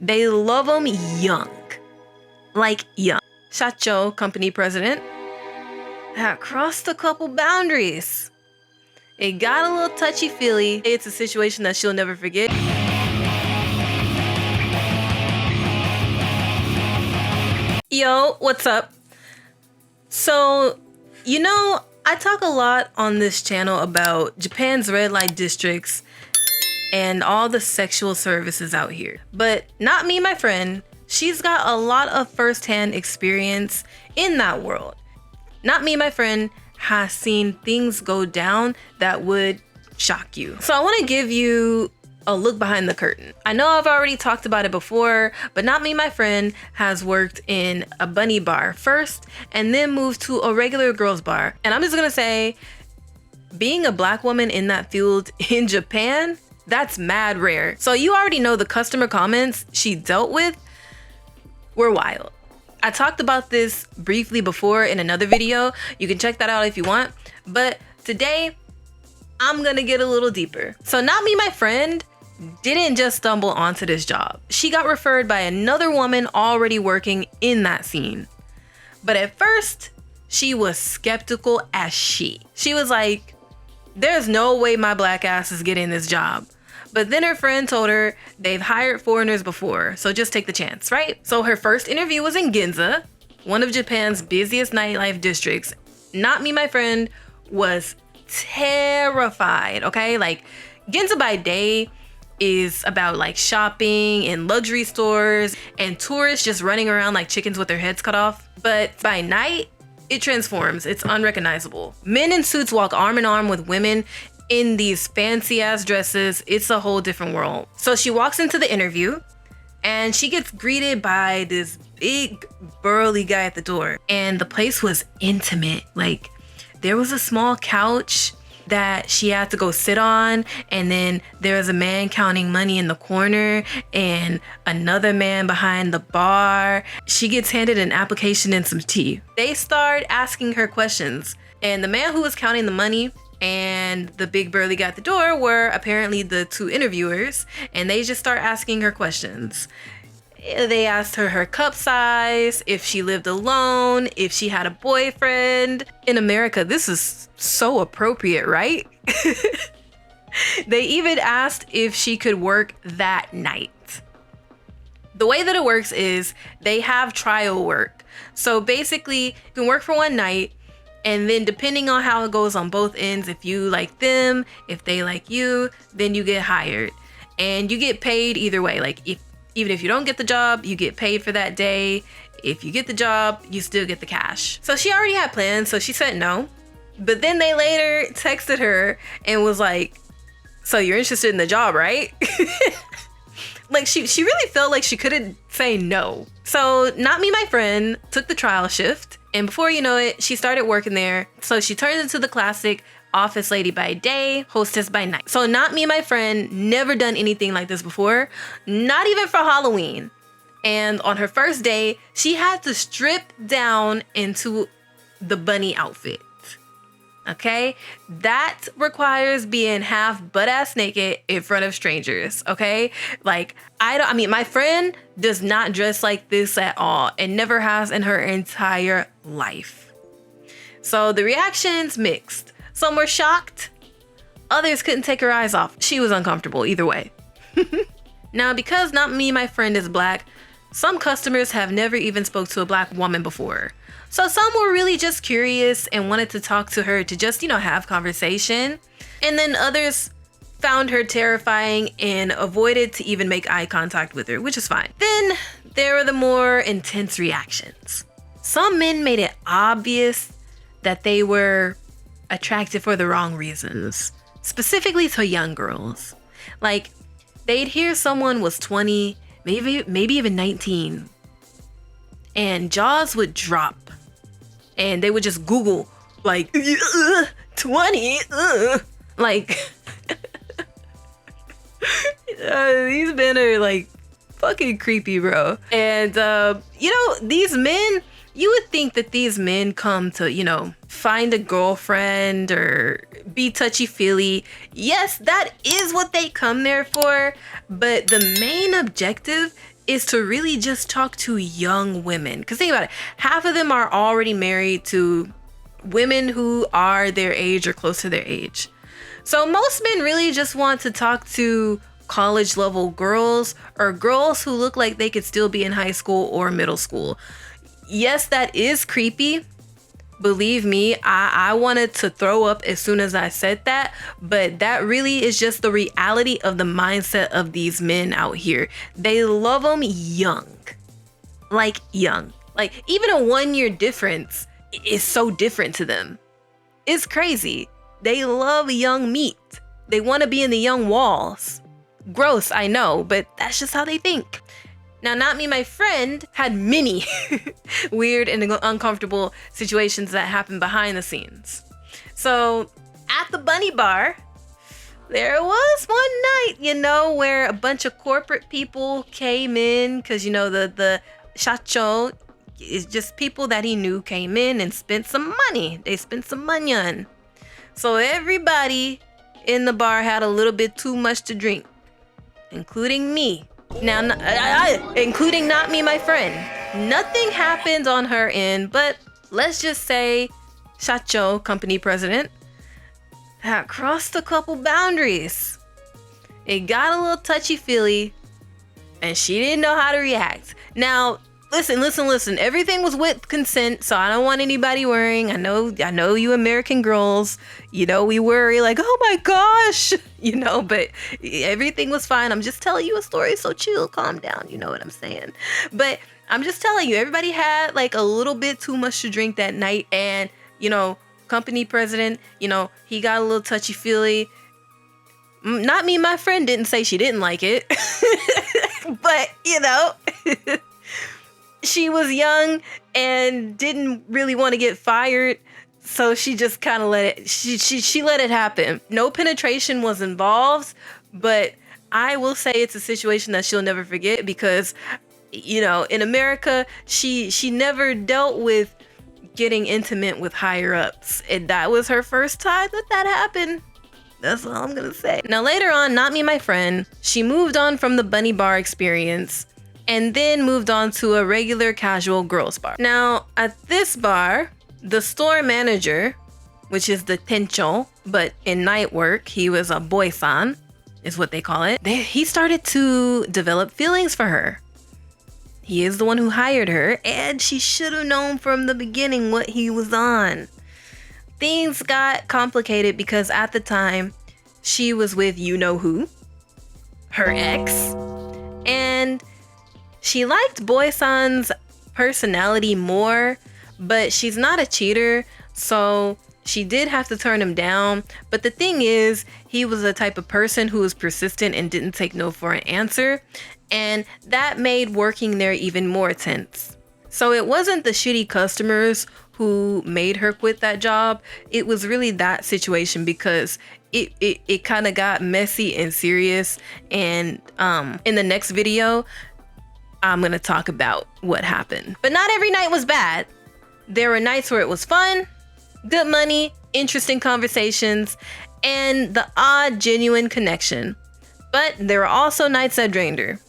They love them young. Like young. Shacho, company president, had crossed a couple boundaries. It got a little touchy-feely. It's a situation that she'll never forget. Yo, what's up? So, I talk a lot on this channel about Japan's red light districts and all the sexual services out here. But not me, my friend. She's got a lot of first-hand experience in that world. Not me, my friend, has seen things go down that would shock you. So I want to give you a look behind the curtain. I know I've already talked about it before, but Not Me, My Friend has worked in a bunny bar first and then moved to a regular girls bar. And I'm just gonna say, being a black woman in that field in Japan, that's mad rare. So you already know the customer comments she dealt with were wild. I talked about this briefly before in another video. You can check that out if you want. But today, I'm gonna get a little deeper. So Not Me, My Friend didn't just stumble onto this job. She got referred by another woman already working in that scene. But at first, she was skeptical as she. She was like, there's no way my black ass is getting this job. But then her friend told her they've hired foreigners before, so just take the chance, right? So her first interview was in Ginza, one of Japan's busiest nightlife districts. Not Me, My Friend was terrified, okay? Like, Ginza by day is about like shopping and luxury stores and tourists just running around like chickens with their heads cut off. But by night, it transforms. It's unrecognizable. Men in suits walk arm in arm with women in these fancy ass dresses. It's a whole different world. So she walks into the interview and she gets greeted by this big burly guy at the door. And the place was intimate. Like, there was a small couch that she had to go sit on, and then there was a man counting money in the corner and another man behind the bar. She gets handed an application and some tea. They start asking her questions, and the man who was counting the money and the big burly guy at the door were apparently the two interviewers, and they just start asking her questions. They asked her cup size, if she lived alone, if she had a boyfriend. In America, this is so appropriate, right? They even asked if she could work that night. The way that it works is they have trial work. So basically, you can work for one night, and then depending on how it goes on both ends, if you like them, if they like you, then you get hired. And you get paid either way. Like, even if you don't get the job, you get paid for that day. If you get the job, you still get the cash. So she already had plans, so she said no. But then they later texted her and was like, so you're interested in the job, right? Like, she really felt like she couldn't say no. So Not Me, My Friend took the trial shift, and before you know it, she started working there. So she turned into the classic office lady by day, hostess by night. So Not Me, My Friend never done anything like this before, not even for Halloween. And on her first day, she had to strip down into the bunny outfit. Okay? That requires being half butt-ass naked in front of strangers, okay? Like, my friend does not dress like this at all and never has in her entire life. So the reactions mixed. Some were shocked, others couldn't take her eyes off. She was uncomfortable either way. Now, because Not Me, My Friend is black, some customers have never even spoke to a black woman before. So some were really just curious and wanted to talk to her to just, have conversation. And then others found her terrifying and avoided to even make eye contact with her, which is fine. Then there were the more intense reactions. Some men made it obvious that they were attracted for the wrong reasons, specifically to young girls. Like, they'd hear someone was 20, maybe even 19, and jaws would drop, and they would just Google, like, 20, like, these men are like fucking creepy, bro. And these men, you would think that these men come to, find a girlfriend or be touchy-feely. Yes, that is what they come there for. But the main objective is to really just talk to young women. Because think about it, half of them are already married to women who are their age or close to their age. So most men really just want to talk to college level girls or girls who look like they could still be in high school or middle school. Yes, that is creepy. Believe me, I wanted to throw up as soon as I said that, but that really is just the reality of the mindset of these men out here. They love them young. Like young. Like even a 1 year difference is so different to them. It's crazy. They love young meat. They want to be in the young walls. Gross, I know, but that's just how they think. Now, Not Me, My Friend had many weird and uncomfortable situations that happened behind the scenes. So at the Bunny Bar, there was one night, where a bunch of corporate people came in because, the shacho is just people that he knew came in and spent some money. They spent some money on. So everybody in the bar had a little bit too much to drink, including me. Now, including Not Me, My Friend. Nothing happened on her end, but let's just say Shacho, company president, had crossed a couple boundaries. It got a little touchy-feely, and she didn't know how to react. Now, listen. Everything was with consent, so I don't want anybody worrying. I know you American girls, we worry like, oh my gosh, but everything was fine. I'm just telling you a story, so chill, calm down. You know what I'm saying? But I'm just telling you, everybody had like a little bit too much to drink that night, and company president, he got a little touchy-feely. Not Me, My Friend didn't say she didn't like it, but she was young and didn't really want to get fired, so she just kind of let it. She let it happen. No penetration was involved, but I will say it's a situation that she'll never forget because, in America, she never dealt with getting intimate with higher ups, and that was her first time that happened. That's all I'm gonna say. Now later on, Not Me, My Friend, she moved on from the Bunny Bar experience and then moved on to a regular casual girls bar. Now, at this bar, the store manager, which is the tencho, but in night work, he was a boy-san, is what they call it. He started to develop feelings for her. He is the one who hired her, and she should have known from the beginning what he was on. Things got complicated because at the time, she was with you-know-who, her ex, and she liked Boy-san's personality more, but she's not a cheater, so she did have to turn him down. But the thing is, he was the type of person who was persistent and didn't take no for an answer, and that made working there even more tense. So it wasn't the shitty customers who made her quit that job. It was really that situation because it kind of got messy and serious. And in the next video, I'm going to talk about what happened. But not every night was bad. There were nights where it was fun, good money, interesting conversations, and the odd, genuine connection. But there were also nights that drained her.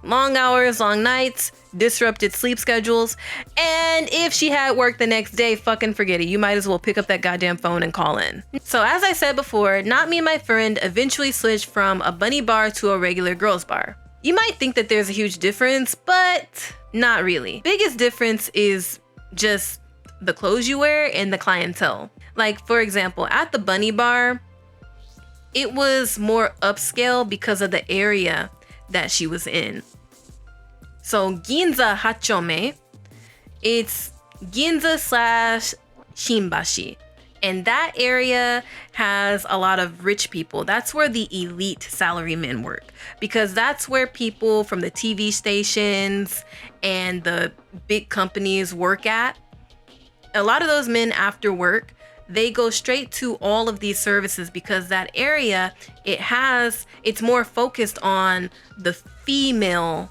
Long hours, long nights, disrupted sleep schedules, and if she had work the next day, fucking forget it. You might as well pick up that goddamn phone and call in. So as I said before, Not Me, My Friend eventually switched from a bunny bar to a regular girls bar. You might think that there's a huge difference, but not really. Biggest difference is just the clothes you wear and the clientele. Like, for example, at the bunny bar, it was more upscale because of the area that she was in. So Ginza Hachome, it's Ginza / Shinbashi. And that area has a lot of rich people. That's where the elite salarymen work, because that's where people from the TV stations and the big companies work at. A lot of those men after work, they go straight to all of these services because that area, it's more focused on the female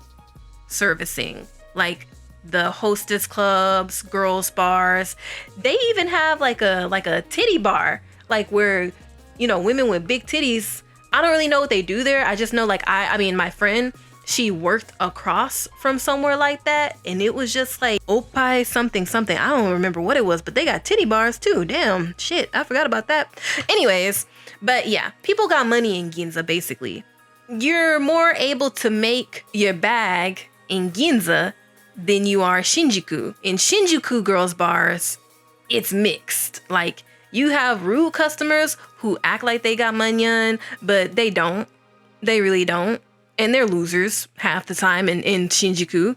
servicing, like the hostess clubs, girls bars. They even have like a titty bar, like where, women with big titties. I don't really know what they do there. I just know I mean, my friend, she worked across from somewhere like that, and it was just like Oppai something something. I don't remember what it was, but they got titty bars too. Damn, shit, I forgot about that. Anyways, but yeah, people got money in Ginza basically. You're more able to make your bag in Ginza than you are Shinjuku. In Shinjuku girls' bars, it's mixed. Like, you have rude customers who act like they got money, but they don't. They really don't. And they're losers half the time in Shinjuku.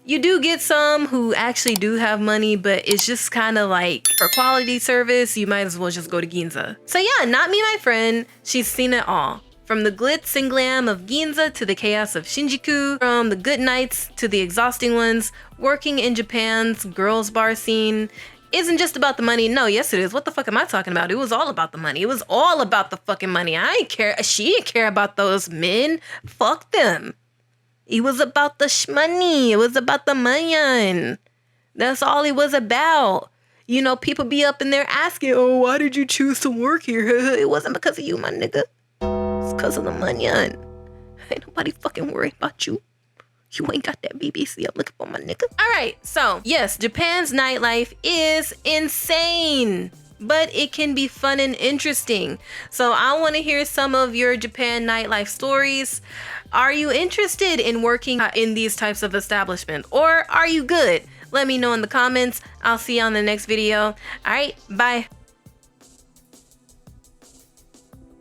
You do get some who actually do have money, but it's just kind of like, for quality service, you might as well just go to Ginza. So yeah, Not Me, My Friend, she's seen it all. From the glitz and glam of Ginza to the chaos of Shinjuku, from the good nights to the exhausting ones, working in Japan's girls' bar scene isn't just about the money. No, yes it is. What the fuck am I talking about? It was all about the money. It was all about the fucking money. I ain't care. She didn't care about those men. Fuck them. It was about the shmoney. It was about the money. That's all it was about. You know, people be up in there asking, oh, why did you choose to work here? It wasn't because of you, my nigga. It's because of the money. Ain't nobody fucking worried about you. You ain't got that BBC up looking for my nigga. All right, so yes, Japan's nightlife is insane, but it can be fun and interesting. So I want to hear some of your Japan nightlife stories. Are you interested in working in these types of establishments, or are you good? Let me know in the comments. I'll see you on the next video. All right, bye.